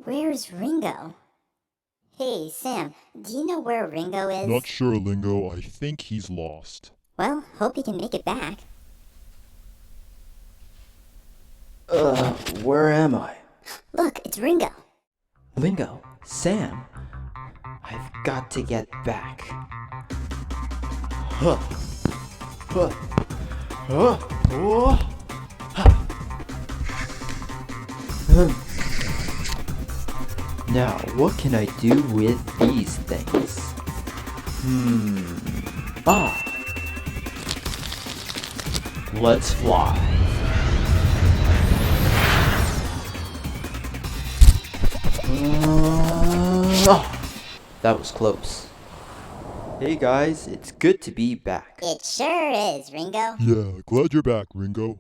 Where's Ringo? Hey, Sam, do you know where Ringo is? Not sure, Lingo. I think he's lost. Well, hope he can make it back. Where am I? Look, it's Ringo. Lingo, Sam, I've got to get back. Huh. Huh. Huh. Oh. Now, what can I do with these things? Let's fly. That was close. Hey guys, it's good to be back. It sure is, Ringo. Yeah, glad you're back, Ringo.